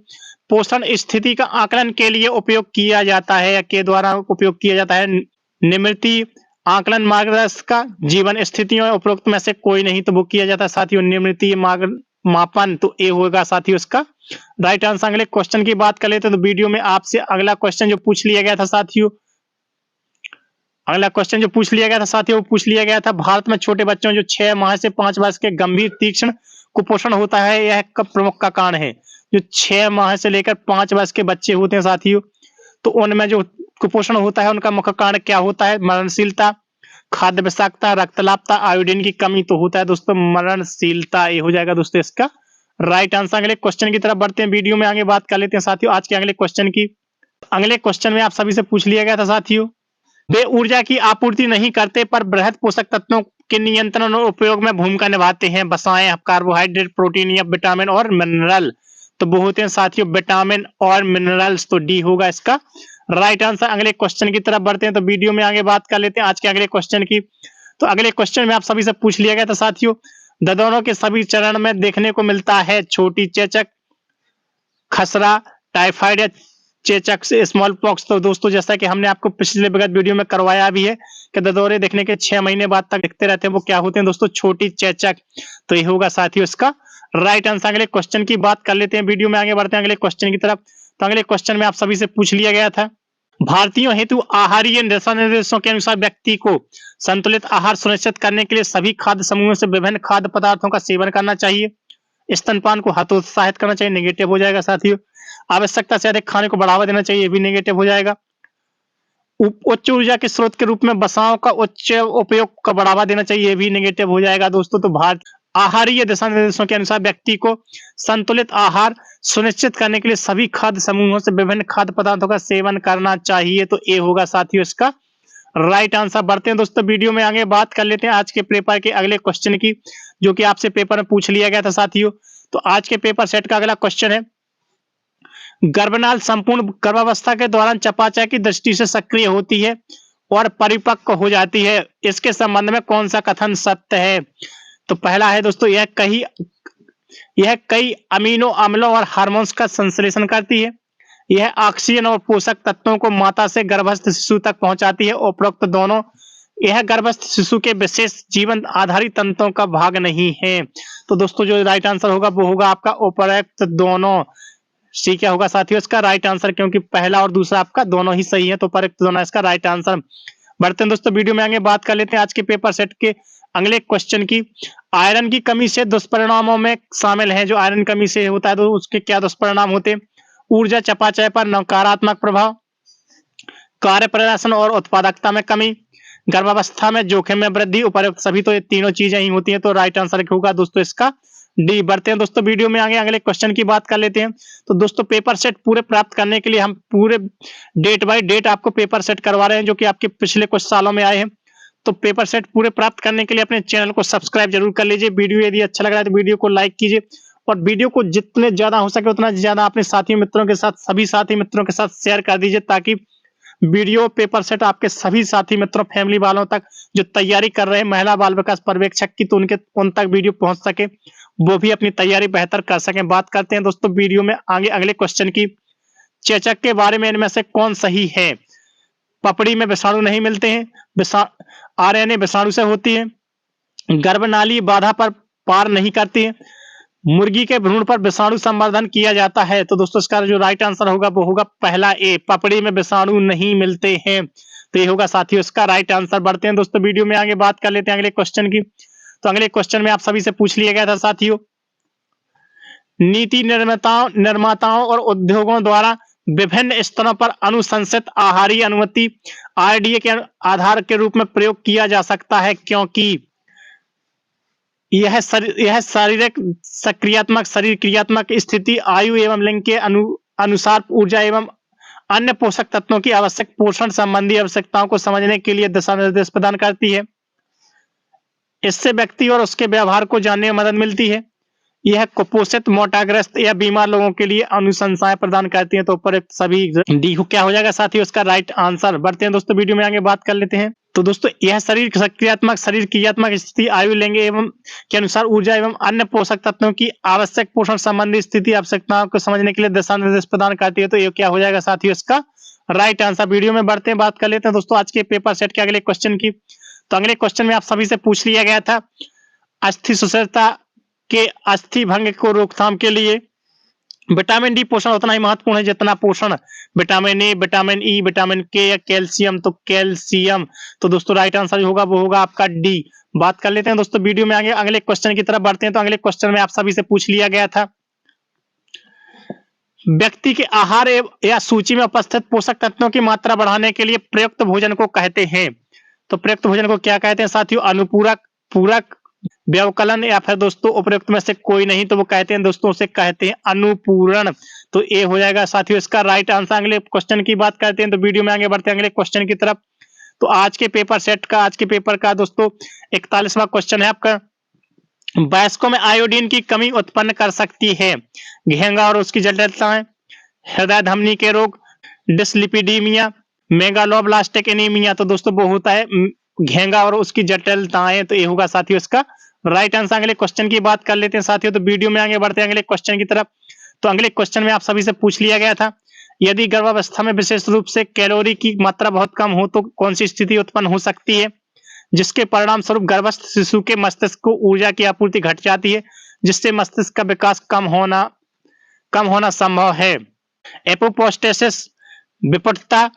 पोषण स्थिति का आकलन के लिए उपयोग किया जाता है या के द्वारा उपयोग किया जाता है निम्नलिखित आकलन मार्गदर्शक का जीवन स्थितियों उपरोक्त में से कोई नहीं। तो वो किया जाता है साथियों निम्नलिखित मापन। तो ए होगा साथियों इसका राइट आंसर। अगले क्वेश्चन की बात कर लेते हैं तो वीडियो में आपसे अगला क्वेश्चन जो पूछ लिया गया था साथियों, अगला क्वेश्चन जो पूछ लिया गया था साथियों वो पूछ लिया गया था, भारत में छोटे बच्चों जो 6 माह से 5 वर्ष के गंभीर तीक्ष्ण कुपोषण होता है यह कब प्रमुख का कारण है। जो 6 माह से लेकर 5 वर्ष के बच्चे होते हैं साथियों, तो उनमें जो कुपोषण होता है उनका मुख्य कारण क्या होता है, मरणशीलता, खाद्य विषाक्तता, रक्तलापता, आयोडीन की कमी। तो होता है दोस्तों मरणशीलता। ये हो जाएगा दोस्तों इसका राइट आंसर। अगले क्वेश्चन की तरफ बढ़ते हैं, वीडियो में आगे बात कर लेते हैं साथियों आज के अगले क्वेश्चन की। अगले क्वेश्चन में आप सभी से पूछ लिया गया था साथियों, वे ऊर्जा की आपूर्ति नहीं करते पर बृहद पोषक तत्वों के नियंत्रण और उपयोग में भूमिका निभाते हैं। वसाएं, कार्बोहाइड्रेट, प्रोटीन या विटामिन और मिनरल। तो वो होते हैं साथियों विटामिन और मिनरल्स। तो डी होगा इसका राइट आंसर। अगले क्वेश्चन की तरफ बढ़ते हैं तो वीडियो में आगे बात कर लेते हैं आज के अगले क्वेश्चन की। तो अगले क्वेश्चन में आप सभी से पूछ लिया गया था साथियों, ददोनों के सभी चरण में देखने को मिलता है छोटी चेचक, खसरा, टाइफाइड या चेचक से स्मॉल पॉक्स। तो दोस्तों जैसा कि हमने आपको पिछले विगत वीडियो में करवाया भी है कि ददोरे देखने के 6 महीने बाद तक दिखते रहते हैं, वो क्या होते हैं दोस्तों छोटी चेचक। तो ये होगा साथियों इसका राइट आंसर। अगले क्वेश्चन की बात कर लेते हैं, वीडियो में आगे बढ़ते हैं अगले क्वेश्चन की तरफ। तो अगले क्वेश्चन में आप सभी से पूछ लिया गया था, भारतीयों हेतु आहारीय दिशा निर्देशों के अनुसार व्यक्ति को संतुलित आहार सुनिश्चित करने के लिए सभी खाद्य समूहों से विभिन्न खाद्य पदार्थों का सेवन करना चाहिए, स्तनपान को हतोत्साहित करना चाहिए, नेगेटिव हो जाएगा साथियों, आवश्यकता से अधिक खाने को बढ़ावा देना चाहिए, ये भी नेगेटिव हो जाएगा, उच्च ऊर्जा के स्रोत के रूप में वसाओं का उच्च उपयोग का बढ़ावा देना चाहिए, ये भी नेगेटिव हो जाएगा दोस्तों। तो भारत आहारीय दिशा निर्देशों के अनुसार व्यक्ति को संतुलित आहार सुनिश्चित करने के लिए सभी खाद्य समूहों से विभिन्न खाद्य पदार्थों का सेवन करना चाहिए। तो ए होगा साथियों इसका राइट आंसर। बढ़ते हैं दोस्तों वीडियो में आगे बात कर लेते हैं आज के पेपर के अगले क्वेश्चन की, जो कि आपसे पेपर में पूछ लिया गया था साथियों। तो आज के पेपर सेट का अगला क्वेश्चन है, गर्भनाल संपूर्ण गर्भावस्था के दौरान चयापचय की दृष्टि से सक्रिय होती है और परिपक्व हो जाती है, इसके संबंध में कौन सा कथन सत्य है। तो पहला है दोस्तों यह कई अमीनो अम्लों और हार्मोन्स का संश्लेषण करती है, यह ऑक्सीजन और पोषक तत्वों को माता से गर्भस्थ शिशु तक पहुंचाती है, उपरोक्त दोनों, यह गर्भस्थ शिशु के विशेष जीवन आधारित तंत्रों का भाग नहीं है। तो दोस्तों जो राइट आंसर होगा वो होगा आपका उपरोक्त दोनों। सी क्या होगा साथियों इसका राइट आंसर, क्योंकि पहला और दूसरा आपका दोनों ही सही है, तो उपरोक्त दोनों इसका राइट आंसर। बढ़ते हैं दोस्तों वीडियो में आगे बात कर लेते हैं आज के पेपर सेट के अगले क्वेश्चन की, आयरन की कमी से दुष्परिणामों में शामिल है, जो आयरन कमी से होता है तो उसके क्या दुष्परिणाम होते हैं, ऊर्जा चयापचय पर नकारात्मक प्रभाव, कार्य प्रदर्शन और उत्पादकता में कमी, गर्भावस्था में जोखिम में वृद्धि, उपरोक्त सभी। तो ये तीनों चीजें ही होती हैं, तो राइट आंसर होगा दोस्तों इसका डी। बढ़ते हैं दोस्तों वीडियो में आगे अगले क्वेश्चन की बात कर लेते हैं। तो दोस्तों पेपर सेट पूरे प्राप्त करने के लिए हम पूरे डेट बाय डेट आपको पेपर सेट करवा रहे हैं, जो कि आपके पिछले कुछ सालों में आए हैं। तो पेपर सेट पूरे प्राप्त करने के लिए अपने चैनल को सब्सक्राइब जरूर कर लीजिए। वीडियो यदि अच्छा लग रहा है तो वीडियो को लाइक कीजिए और वीडियो को जितने ज्यादा हो सके उतना ज्यादा अपने साथी मित्रों के साथ, सभी साथी मित्रों के साथ शेयर कर दीजिए, ताकि वीडियो पेपर सेट आपके सभी साथी मित्रों, फैमिली वालों तक जो तैयारी कर रहे हैं महिला बाल विकास पर्यवेक्षक की, तो उन तक वीडियो पहुंच सके, वो भी अपनी तैयारी बेहतर कर सकें। बात करते हैं दोस्तों वीडियो में आगे अगले क्वेश्चन की। चेचक के बारे में इनमें से कौन सही है? पपड़ी में विषाणु नहीं मिलते हैं, आरएनए विषाणु से होती है, गर्भनाली बाधा पर पार नहीं करती है, मुर्गी के भ्रूण पर विषाणु संवर्धन किया जाता है। तो दोस्तों इसका जो राइट आंसर होगा वो होगा पहला ए, पपड़ी में विषाणु नहीं मिलते हैं। तो ये होगा साथियों इसका राइट आंसर। बढ़ते हैं दोस्तों वीडियो में आगे बात कर लेते हैं अगले क्वेश्चन की। तो अगले क्वेश्चन में आप सभी से पूछ लिया गया था साथियों, नीति निर्माताओं और उद्योगों द्वारा विभिन्न स्तरों पर अनुशंसित आहारी अनुमति आरडीए के आधार के रूप में प्रयोग किया जा सकता है, क्योंकि यह शारीरिक सक्रियात्मक, शरीर क्रियात्मक स्थिति, आयु एवं लिंग के अनुसार ऊर्जा एवं अन्य पोषक तत्वों की आवश्यक पोषण संबंधी आवश्यकताओं को समझने के लिए दिशा निर्देश प्रदान करती है। इससे व्यक्ति और उसके व्यवहार को जानने में मदद मिलती है। यह कुपोषित, मोटाग्रस्त या बीमार लोगों के लिए अनुशंसाएं प्रदान करती हैं। तो ऊपर सभी डी क्या हो जाएगा साथियों इसका राइट आंसर। बढ़ते हैं दोस्तों वीडियो में आगे बात कर लेते हैं। तो दोस्तों यह शरीर सक्रियात्मक, शरीर क्रियात्मक स्थिति, आयु लिंग एवं के अनुसार ऊर्जा एवं अन्य पोषक तत्वों की आवश्यक पोषण संबंधी स्थिति आवश्यकताओं को समझने के लिए दिशा निर्देश प्रदान करती है। तो ये क्या हो जाएगा साथियों इसका राइट आंसर। वीडियो में बढ़ते हैं, बात कर लेते हैं दोस्तों आज के पेपर सेट के अगले क्वेश्चन की। तो अगले क्वेश्चन में आप सभी से पूछ लिया गया था, अस्थि सुसरता के अस्थि भंग को रोकथाम के लिए विटामिन डी पोषण उतना ही महत्वपूर्ण है जितना पोषण vitamin A, vitamin E, vitamin के या कैल्शियम। तो कैल्शियम। तो दोस्तों राइट आंसर होगा वो होगा आपका डी। बात कर लेते हैं दोस्तों वीडियो में आगे अगले क्वेश्चन की तरफ बढ़ते हैं। तो अगले क्वेश्चन में आप सभी से पूछ लिया गया था, व्यक्ति के आहार या सूची में उपस्थित पोषक तत्वों की मात्रा बढ़ाने के लिए प्रयुक्त भोजन को कहते हैं। तो प्रयुक्त भोजन को क्या कहते हैं साथियों? अनुपूरक, पूरक, व्यवकलन या फिर दोस्तों उपयुक्त में से कोई नहीं, तो वो कहते हैं दोस्तों उसे कहते हैं अनुपूरण। तो ए हो जाएगा साथियों इसका राइट आंसर। अगले क्वेश्चन की बात करते हैं तो वीडियो में आगे बढ़ते हैं अगले क्वेश्चन की तरफ। तो आज के पेपर का दोस्तों 41वां क्वेश्चन है आपका, वयस्कों में आयोडीन की कमी उत्पन्न कर सकती है घेंगा और उसकी जटिलताएं, हृदय धमनी के रोग, डिसलिपिडीमिया, मेगालोब्लास्टिक एनीमिया। तो दोस्तों वो होता है घेंगा और उसकी जटिलताएं। तो ये होगा साथियों इसका राइट आंसर। अगले क्वेश्चन की बात कर लेते हैं साथियों। तो वीडियो में आगे बढ़ते हैं अगले क्वेश्चन की तरफ। तो अगले क्वेश्चन में आप सभी से पूछ लिया गया था, यदि गर्भावस्था में विशेष रूप से कैलोरी की मात्रा बहुत कम हो तो कौन सी स्थिति उत्पन्न हो सकती है, जिसके परिणाम स्वरूप गर्भस्थ शिशु के मस्तिष्क को ऊर्जा की आपूर्ति घट जाती है, जिससे मस्तिष्क का विकास कम होना संभव है। एपोप्टोसिस, विपटता,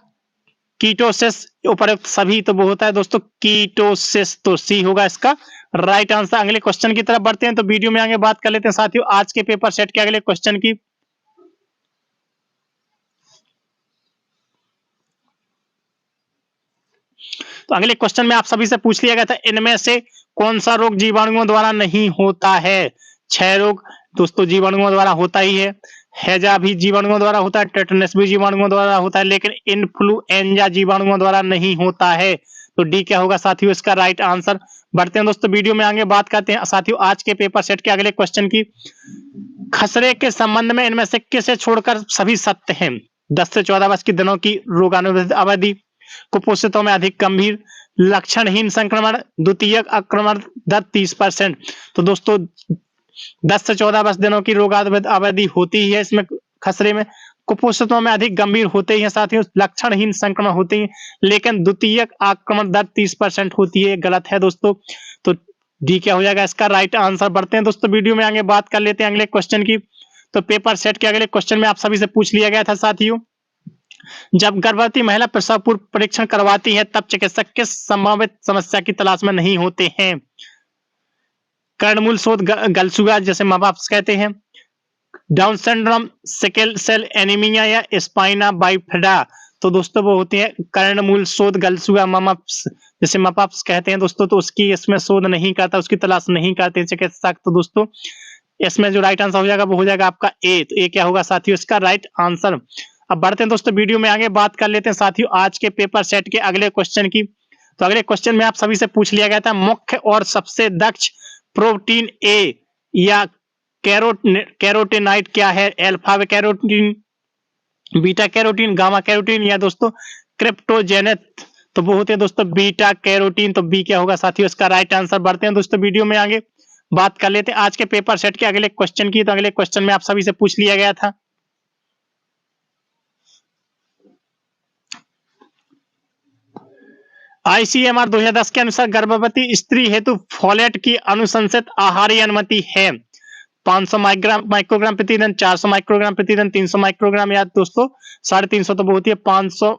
कीटोसिस, उपरोक्त सभी। तो वो होता है दोस्तों कीटोसिस। तो सी होगा इसका राइट आंसर। अगले क्वेश्चन की तरफ बढ़ते हैं। तो वीडियो में आगे बात कर लेते हैं साथियों आज के पेपर सेट के अगले क्वेश्चन की। तो अगले क्वेश्चन में आप सभी से पूछ लिया गया था, इनमें से कौन सा रोग जीवाणुओं द्वारा नहीं होता है? 6 रोग दोस्तों जीवाणुओं द्वारा होता ही है। हैजा भी जीवाणुओं द्वारा होता है, टेटनस भी जीवाणुओं द्वारा होता है, लेकिन इन्फ्लुएंजा जीवाणुओं द्वारा नहीं होता है। तो डी क्या होगा साथियों इसका राइट आंसर। बढ़ते हैं दोस्तों वीडियो में आगे बात करते हैं साथियों आज के पेपर सेट के अगले क्वेश्चन की। खसरे के संबंध में इनमें से किसे छोड़कर सभी सत्य हैं? 10 से 14 वर्ष के दिनों की रोगाणुरोधी अवधि, कुपोषितों में अधिक गंभीर लक्षणहीन संक्रमण, द्वितीयक आक्रमण दर 30%। तो दोस्तों 10 से 14 वर्ष दिनों की रोगाणुरोधी अवधि होती है इसमें खसरे में, कुपोषितों में अधिक गंभीर होते हैं साथियों, लक्षणहीन संक्रमण होते हैं, लेकिन द्वितीयक आक्रमण दर 30% होती है। गलत है दोस्तों। तो डी क्या हो जाएगा इसका राइट आंसर। बढ़ते हैं दोस्तों वीडियो में आगे बात कर लेते हैं अगले क्वेश्चन की। तो पेपर सेट के अगले क्वेश्चन में आप सभी से पूछ लिया गया था साथियों, जब गर्भवती महिला प्रसव पूर्व परीक्षण करवाती है तब चिकित्सक किस संभावित समस्या की तलाश में नहीं होते हैं? कर्णमूल शोथ गलसुआ जैसे माँ बाप कहते हैं, Down syndrome, sickle cell anaemia या स्पाइना बाइफिडा। तो दोस्तों वो होती है कर्णमूल शोथ गलसुआ मामाप्स जैसे मापाप्स कहते हैं दोस्तों। तो उसकी इसमें शोध नहीं करता, उसकी तलाश नहीं करते चिकित्सक। तो दोस्तों इसमें जो राइट आंसर हो जाएगा वो हो जाएगा आपका ए। तो ए क्या होगा साथियों इसका राइट आंसर। अब बढ़ते हैं दोस्तों वीडियो में आगे, बात कर लेते हैं साथियों आज के पेपर सेट के अगले क्वेश्चन की। तो अगले क्वेश्चन में आप सभी से पूछ लिया गया था मुख्य और सबसे दक्ष प्रोटीन ए या कैरोटीनाइड क्या है? Alpha carotene, beta carotene, gamma carotene या दोस्तों क्रिप्टोजेनेट। तो वो होते हैं दोस्तों बीटा कैरोटीन। तो बी क्या होगा साथियों इसका राइट आंसर। बढ़ते हैं दोस्तों वीडियो में आगे, बात कर लेते हैं आज के पेपर सेट के अगले क्वेश्चन की। तो अगले क्वेश्चन में आप सभी से पूछ लिया गया था ICMR 2010 के अनुसार गर्भवती स्त्री हेतु फोलेट की अनुशंसित आहारी अनुमति है 500 माइक्रोग्राम प्रतिदिन, 400 माइक्रोग्राम प्रतिदिन, 300 माइक्रोग्राम या दोस्तों 350। तो बहुत ही 500,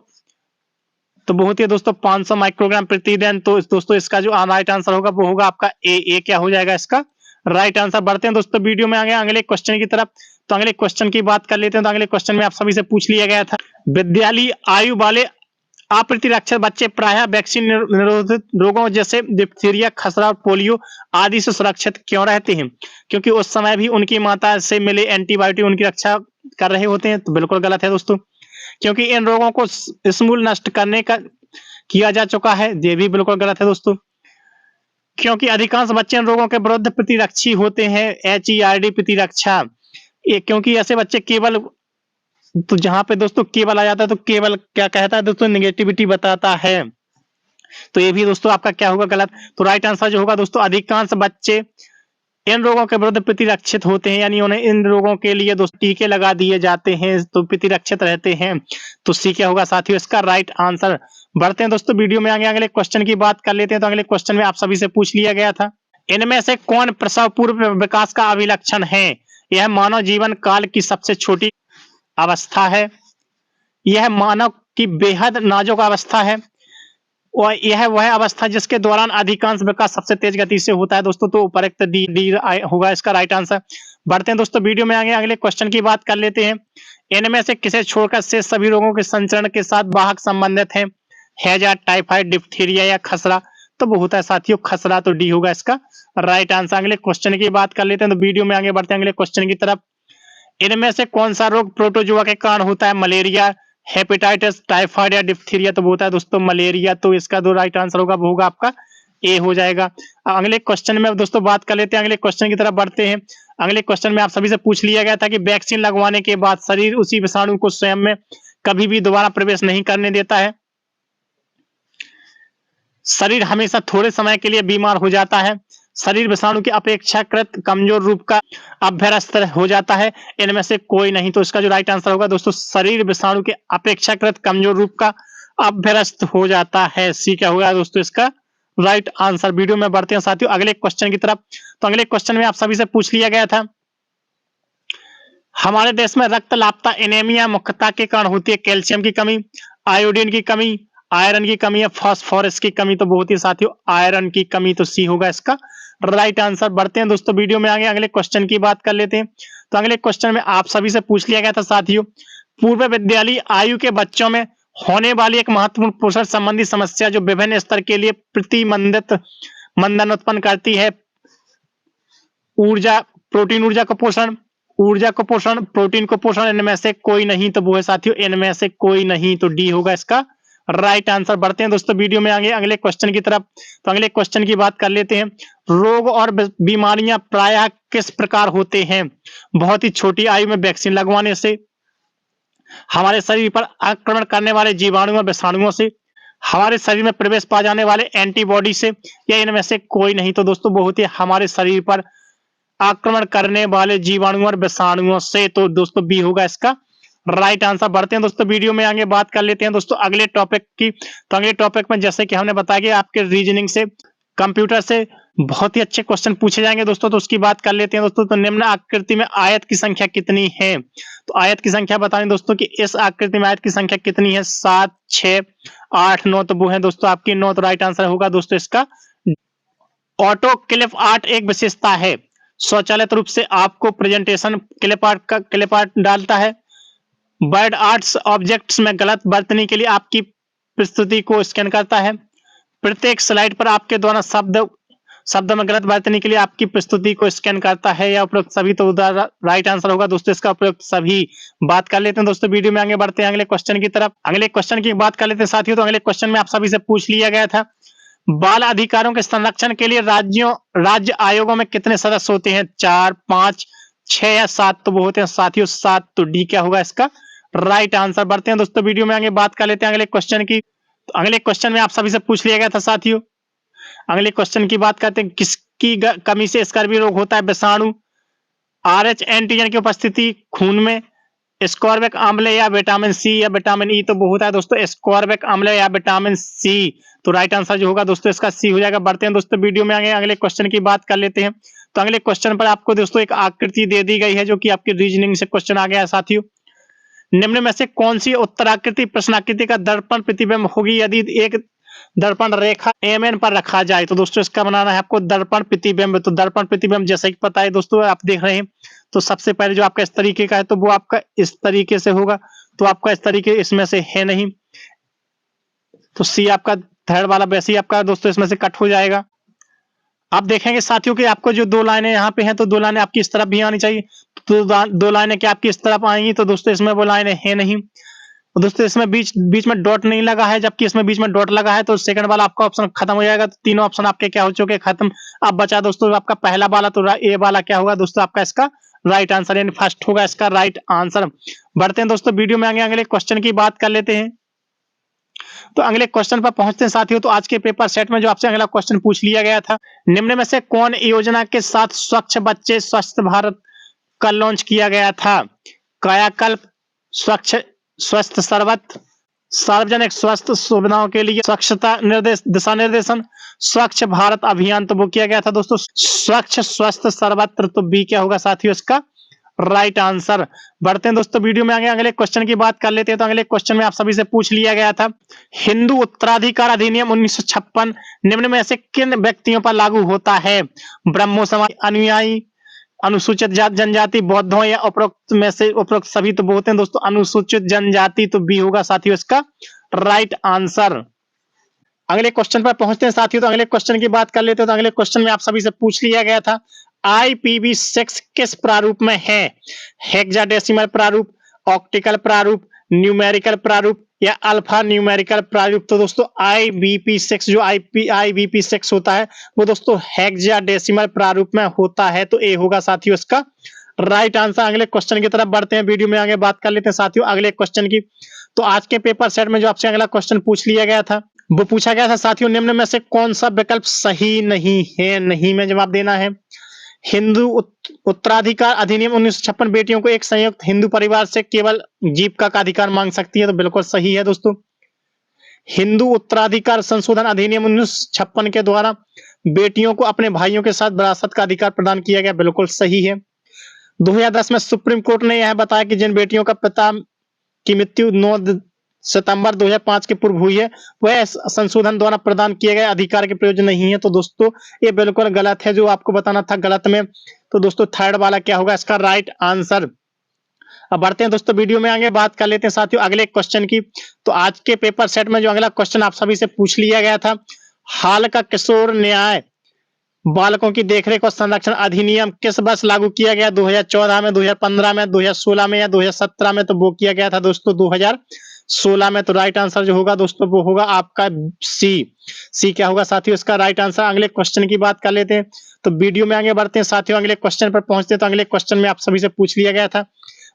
तो बहुत ही दोस्तों 500 माइक्रोग्राम प्रतिदिन। तो दोस्तों इसका जो राइट आंसर होगा वो होगा आपका ए क्या हो जाएगा इसका राइट आंसर। बढ़ते हैं दोस्तों वीडियो में आगे अगले क्वेश्चन की तरफ। तो अगले क्वेश्चन की बात कर लेते हैं। तो अगले क्वेश्चन में आप सभी से पूछ लिया गया था विद्यालयी आयु वाले अप्रतिरक्षित बच्चे प्रायः वैक्सीन निरोधित रोगों जैसे डिप्थीरिया, खसरा और पोलियो आदि से सुरक्षित क्यों रहते हैं? क्योंकि उस समय भी उनकी माता से मिले एंटीबायोटिक उनकी रक्षा कर रहे होते हैं। तो बिल्कुल गलत है दोस्तों, क्योंकि इन रोगों को समूल नष्ट करने का किया जा चुका है। ये भी बिल्कुल गलत है दोस्तों, क्योंकि अधिकांश बच्चे इन रोगों के विरुद्ध प्रतिरक्षी होते हैं, HERD प्रतिरक्षा। क्योंकि ऐसे बच्चे केवल, तो जहां पे दोस्तों केवल आ जाता है तो केवल क्या कहता है दोस्तों नेगेटिविटी बताता है। तो ये भी दोस्तों आपका क्या होगा गलत। तो राइट आंसर जो होगा दोस्तों अधिकांश बच्चे इन रोगों के विरुद्ध प्रतिरक्षित होते हैं, यानी उन्हें इन रोगों के लिए दोस्तों टीके लगा दिए जाते हैं तो प्रतिरक्षित रहते हैं। तो सी क्या होगा साथियों इसका राइट आंसर। बढ़ते हैं दोस्तों वीडियो में आगे अगले क्वेश्चन की बात कर लेते हैं। तो अगले क्वेश्चन में आप सभी से पूछ लिया गया था इनमें से कौन प्रसव पूर्व विकास का अभिलक्षण है? यह मानव जीवन काल की सबसे छोटी अवस्था है, यह मानव की बेहद नाजुक अवस्था है, और यह वह अवस्था जिसके दौरान अधिकांश विकास सबसे तेज गति से होता है दोस्तों। तो उपरोक्त डी होगा इसका राइट आंसर। बढ़ते हैं दोस्तों वीडियो में आगे अगले क्वेश्चन की बात कर लेते हैं इनमें से किसे छोड़कर शेष सभी रोगों के संचरण के साथ वाहक संबंधित है? हैजा, टाइफाइड, डिप्थीरिया या खसरा। तो वो होता है साथियों खसरा। तो डी होगा इसका राइट आंसर। अगले क्वेश्चन की बात कर लेते हैं। तो वीडियो में आगे बढ़ते हैं अगले क्वेश्चन की तरफ। इनमें से कौन सा रोग प्रोटोजुआ के कारण होता है? मलेरिया, हेपेटाइटिस, टाइफाइड या डिप्थीरिया। तो वो होता है दोस्तों मलेरिया। तो इसका जो राइट आंसर होगा वो होगा आपका ए हो जाएगा। अगले क्वेश्चन में दोस्तों बात कर लेते हैं, अगले क्वेश्चन की तरफ बढ़ते हैं। अगले क्वेश्चन में आप सभी से पूछ लिया गया था कि वैक्सीन लगवाने के बाद शरीर उसी विषाणु को स्वयं में कभी भी दोबारा प्रवेश नहीं करने देता है। शरीर हमेशा थोड़े समय के लिए बीमार हो जाता है, शरीर विषाणु के अपेक्षाकृत कमजोर रूप का अभ्यस्त हो जाता है। इनमें से कोई नहीं। तो इसका जो राइट आंसर होगा दोस्तों शरीर विषाणु के अपेक्षाकृत कमजोर रूप का अभ्यस्त हो जाता है। सी क्या होगा दोस्तों इसका राइट आंसर। वीडियो में बढ़ते हैं साथियों अगले क्वेश्चन की तरफ। तो अगले क्वेश्चन में आप सभी से पूछ लिया गया था हमारे देश में रक्त लापता एनीमिया मुख्यतः के कारण होती है? कैल्शियम की कमी, आयोडीन की कमी, आयरन की कमी या फास्फोरस की कमी। तो बहुत ही साथियों आयरन की कमी। तो सी होगा इसका राइट आंसर। बढ़ते हैं दोस्तों वीडियो में आगे अगले क्वेश्चन की बात कर लेते हैं। तो अगले क्वेश्चन में आप सभी से पूछ लिया गया था साथियों पूर्व विद्यालयी आयु के बच्चों में होने वाली एक महत्वपूर्ण पोषण संबंधी समस्या जो विभिन्न स्तर के लिए प्रतिबंधित मंदन उत्पन्न करती है। ऊर्जा, प्रोटीन ऊर्जा का पोषण, ऊर्जा को पोषण, प्रोटीन को पोषण। इनमें से कोई नहीं। तो वो है साथियों इनमें से कोई नहीं। तो डी होगा इसका राइट आंसर। बढ़ते हैं दोस्तों वीडियो में आगे अगले क्वेश्चन की तरफ। तो अगले क्वेश्चन की बात कर लेते हैं रोग और बीमारियां प्रायः किस प्रकार होते हैं? बहुत ही छोटी आयु में वैक्सीन लगवाने से, हमारे शरीर पर आक्रमण करने वाले जीवाणु और विषाणुओं से, हमारे शरीर में प्रवेश पा जाने वाले एंटीबॉडी से, या इनमें से कोई नहीं। तो दोस्तों बहुत ही हमारे शरीर पर आक्रमण करने वाले जीवाणु और विषाणुओं से। तो दोस्तों बी होगा इसका राइट आंसर। बढ़ते हैं दोस्तों वीडियो में आगे बात कर लेते हैं दोस्तों अगले टॉपिक की। तो अगले टॉपिक में जैसे कि हमने बताया कि आपके रीजनिंग से, कंप्यूटर से बहुत ही अच्छे क्वेश्चन पूछे जाएंगे दोस्तों। तो उसकी बात कर लेते हैं दोस्तों। तो निम्न आकृति में आयत की संख्या कितनी है? तो आयत की संख्या बताएं दोस्तों कि इस आकृति में आयत की संख्या कितनी है? 7, 6, 8, 9। तो वो है दोस्तों आपकी 9। तो राइट आंसर होगा दोस्तों इसका ऑटो क्लिप आर्ट एक विशेषता है, स्वचालित रूप से आपको प्रेजेंटेशन क्लिप आर्ट डालता है। वर्ड आर्ट्स ऑब्जेक्ट्स में गलत बरतने के लिए आपकी प्रस्तुति को स्कैन करता है। प्रत्येक स्लाइड पर आपके द्वारा शब्द शब्द में गलत बरतने के लिए आपकी प्रस्तुति को स्कैन करता है या उपरोक्त सभी, तो राइट आंसर होगा दोस्तों इसका उपरोक्त सभी। बात कर लेते हैं दोस्तों, वीडियो में आगे बढ़ते हैं अगले क्वेश्चन की तरफ। अगले क्वेश्चन की बात कर लेते हैं साथियों। तो अगले क्वेश्चन में आप सभी से पूछ लिया गया था, बाल अधिकारों के संरक्षण के लिए राज्य आयोगों में कितने सदस्य होते हैं? 4, 5, 6 या 7? तो वो होते हैं साथियों 7। तो डी क्या होगा इसका राइट आंसर। बढ़ते हैं दोस्तों, वीडियो में आगे बात कर लेते हैं अगले क्वेश्चन की। तो अगले क्वेश्चन में आप सभी से पूछ लिया गया था साथियों। अगले क्वेश्चन की बात करते हैं, किसकी कमी से स्कर्वी रोग होता है? विषाणु, RH एंटीजन की उपस्थिति खून में, स्कॉर्बिक अम्ल या विटामिन सी या विटामिन ई? तो वो होता है दोस्तों स्कॉर्बिक अम्ल या विटामिन सी। तो राइट आंसर जो होगा दोस्तों इसका सी हो जाएगा। बढ़ते हैं दोस्तों, वीडियो में आगे अगले क्वेश्चन की बात कर लेते हैं। तो अगले क्वेश्चन पर आपको दोस्तों एक आकृति दे दी गई है, जो कि आपकी रीजनिंग से क्वेश्चन आ गया है साथियों। निम्न में से कौन सी उत्तराकृति प्रश्नाकृति का दर्पण प्रतिबिंब होगी यदि एक दर्पण रेखा MN पर रखा जाए? तो दोस्तों इसका बनाना है आपको दर्पण प्रतिबिंब। तो दर्पण प्रतिबिंब जैसे कि पता है दोस्तों, आप देख रहे हैं, तो सबसे पहले जो आपका इस तरीके का है, तो वो आपका इस तरीके से होगा। तो आपका इस तरीके इसमें से है नहीं, तो सी आपका थर्ड वाला वैसे ही आपका दोस्तों इसमें से कट हो जाएगा। आप देखेंगे साथियों कि आपको जो 2 लाइनें यहाँ पे हैं, तो 2 लाइनें आपकी इस तरफ भी आनी चाहिए। तो 2 लाइनें क्या आपकी इस तरफ आएंगी? तो दोस्तों इसमें वो लाइनें है नहीं। तो दोस्तों इसमें बीच में डॉट नहीं लगा है, जबकि इसमें बीच में डॉट लगा है। तो सेकंड वाला आपका ऑप्शन खत्म हो जाएगा। तो तीनों ऑप्शन आपके क्या हो चुके हैं? खत्म। अब बचा दोस्तों आपका पहला वाला। तो ए वाला क्या होगा दोस्तों आपका इसका राइट आंसर, यानी फर्स्ट होगा इसका राइट आंसर। बढ़ते हैं दोस्तों, वीडियो में आगे अगले क्वेश्चन की बात कर लेते हैं। तो अगले क्वेश्चन पर पहुंचते हैं साथियों। तो आज के पेपर सेट में जो आपसे अगला क्वेश्चन पूछ लिया गया था, निम्न में से कौन योजना के साथ स्वच्छ बच्चे स्वस्थ भारत का लॉन्च किया गया था? कायाकल्प, स्वच्छ स्वस्थ सर्वत, सार्वजनिक स्वास्थ्य सुविधाओं के लिए स्वच्छता दिशा निर्देशन, स्वच्छ भारत अभियान? तो वो किया गया था दोस्तों स्वच्छ स्वस्थ सर्वत्र। तो बी क्या होगा साथियों इसका राइट आंसर। बढ़ते हैं दोस्तों, वीडियो में आगे अगले क्वेश्चन की बात कर लेते हैं। तो अगले क्वेश्चन में आप सभी से पूछ लिया गया था, हिंदू उत्तराधिकार अधिनियम 1956 निम्न में से किन व्यक्तियों पर लागू होता है? ब्रह्मो समाज अनुयायी, अनुसूचित जाति जनजाति, बौद्धों या उपरोक्त में से उपरोक्त सभी? तो बोलते हैं दोस्तों अनुसूचित जनजाति। तो बी होगा साथियों इसका राइट आंसर। अगले क्वेश्चन पर पहुंचते हैं साथियों। तो अगले क्वेश्चन की बात कर लेते हैं। तो अगले क्वेश्चन में आप सभी से पूछ लिया गया था, IPv6 किस प्रारूप में है? हेक्साडेसिमल प्रारूप, ऑक्टिकल प्रारूप, न्यूमेरिकल प्रारूप या अल्फा न्यूमेरिकल प्रारूप? तो दोस्तों IPv6 जो IPv6 होता है वो दोस्तों हेक्साडेसिमल प्रारूप में होता है। तो ए होगा साथियों इसका राइट आंसर। अगले क्वेश्चन की तरफ बढ़ते हैं, वीडियो में आगे बात कर लेते हैं साथियों अगले क्वेश्चन की। तो आज के पेपर सेट में जो आपसे अगला क्वेश्चन पूछ लिया गया था, वो पूछा गया था साथियों, निम्न में से कौन सा विकल्प सही नहीं है? नहीं में जवाब देना है। हिंदू उत्तराधिकार अधिनियम 1956 बेटियों को एक संयुक्त हिंदू परिवार से केवल जीविका का अधिकार मांग सकती है? तो बिल्कुल सही है दोस्तों। हिंदू उत्तराधिकार संशोधन अधिनियम 1956 के द्वारा बेटियों को अपने भाइयों के साथ विरासत का अधिकार प्रदान किया गया? बिल्कुल सही है। 2010 में सुप्रीम कोर्ट ने यह बताया कि जिन बेटियों का पिता की मृत्यु 9 सितंबर 2005 के पूर्व हुई है, वह संशोधन द्वारा प्रदान किए गए अधिकार के प्रयोजन नहीं है। तो दोस्तों ये बिल्कुल गलत है, जो आपको बताना था गलत में। तो दोस्तों थर्ड वाला क्या होगा इसका राइट आंसर। अब बढ़ते हैं दोस्तों, वीडियो में आगे बात कर लेते हैं साथियों अगले क्वेश्चन की। तो आज के पेपर सेट में जो अगला क्वेश्चन आप सभी से पूछ लिया गया था, हाल का किशोर न्याय बालकों की देखरेख और संरक्षण अधिनियम किस वर्ष लागू किया गया? 2014 में, 2015 में, 2016 में या 2017 में? तो वो किया गया था दोस्तों 2016 में। तो राइट आंसर जो होगा दोस्तों वो होगा आपका सी क्या होगा साथियों इसका राइट आंसर। अगले क्वेश्चन की बात कर लेते हैं। तो वीडियो में आगे बढ़ते हैं साथियों अगले क्वेश्चन पर पहुंचते हैं। तो अगले क्वेश्चन में आप सभी से पूछ लिया गया था,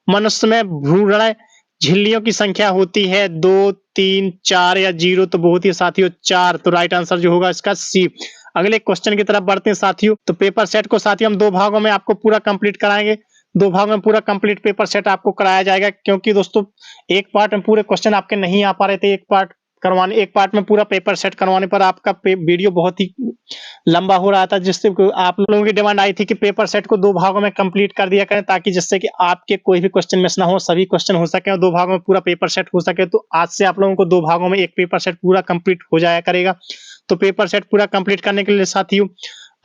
मनुष्य में भ्रूण झिल्लियों की संख्या होती है 2, 3, 4 या 0? तो बहुत ही साथियों 4। तो राइट आंसर जो होगा इसका सी। अगले क्वेश्चन की तरफ बढ़ते हैं साथियों। तो पेपर सेट को साथियों हम 2 भागों में आपको पूरा कंप्लीट कराएंगे। 2 भागों में पूरा कंप्लीट पेपर सेट आपको कराया जाएगा, क्योंकि दोस्तों एक पार्ट में पूरे क्वेश्चन आपके नहीं आ पा रहे थे। एक पार्ट में पूरा पेपर सेट करवाने पर आपका वीडियो बहुत ही लंबा हो रहा था, जिससे आप लोगों की डिमांड आई थी कि पेपर सेट को 2 भागों में कंप्लीट कर दिया करें, ताकि जिससे कि आपके कोई भी क्वेश्चन मिस ना हो, सभी क्वेश्चन हो सके और 2 भागों में पूरा पेपर सेट हो सके। तो आज से आप लोगों को 2 भागों में एक पेपर सेट पूरा कंप्लीट हो जाया करेगा। तो पेपर सेट पूरा कंप्लीट करने के लिए साथियों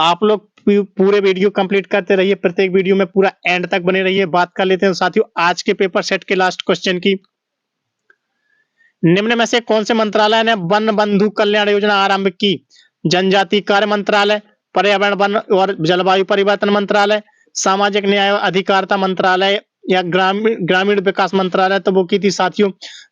आप लोग पूरे वीडियो कंप्लीट करते रहिए, प्रत्येक वीडियो में पूरा एंड तक बने रहिए। बात कर लेते हैं साथियों आज के पेपर सेट के लास्ट क्वेश्चन की। निम्न में से कौन से मंत्रालय ने वन बंधु कल्याण योजना आरंभ की? जनजाति कार्य मंत्रालय, पर्यावरण वन और जलवायु परिवर्तन मंत्रालय, सामाजिक न्याय और अधिकारिता मंत्रालय या ग्रामीण विकास मंत्रालय, तो वो की थी साथियों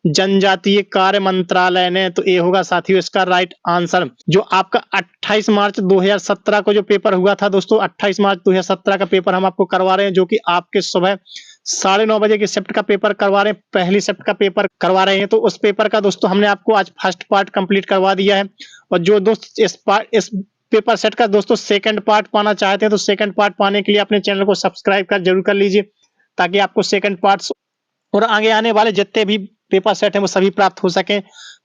जनजातीय कार्य मंत्रालय ने। तो ये होगा साथियों इसका राइट आंसर। जो आपका 28 मार्च 2017 को जो पेपर हुआ था दोस्तों, 28 मार्च 2017 का पेपर हम आपको करवा रहे हैं, जो कि आपके सुबह 9:30 बजे के शिफ्ट का पेपर करवा रहे हैं, पहली शिफ्ट का पेपर करवा रहे हैं। तो उस पेपर का दोस्तों हमने आपको आज फर्स्ट पार्ट कंप्लीट करवा दिया है, और जो दोस्त इस पेपर सेट का दोस्तों सेकंड पार्ट पाना चाहते हैं, तो सेकंड पार्ट पाने के लिए अपने चैनल को सब्सक्राइब जरूर कर लीजिए, ताकि आपको सेकंड पार्ट्स और आगे आने वाले जितने भी पेपर सेट हैं वो सभी प्राप्त हो सके।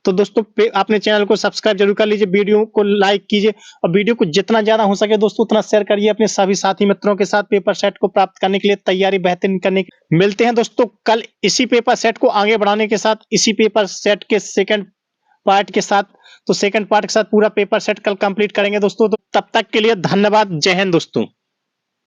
तो दोस्तों अपने चैनल को सब्सक्राइब जरूर कर लीजिए, वीडियो को लाइक कीजिए, और वीडियो को जितना ज्यादा हो सके दोस्तों उतना शेयर करिए अपने सभी साथी मित्रों के साथ, पेपर सेट को प्राप्त करने के लिए तैयारी बेहतरीन करने के। मिलते हैं दोस्तों कल इसी पेपर सेट को आगे बढ़ाने के साथ, इसी पेपर सेट के सेकंड पार्ट के साथ। तो सेकंड पार्ट के साथ पूरा पेपर सेट कल कंप्लीट करेंगे दोस्तों। तो तब तक के लिए धन्यवाद। जय हिंद दोस्तों।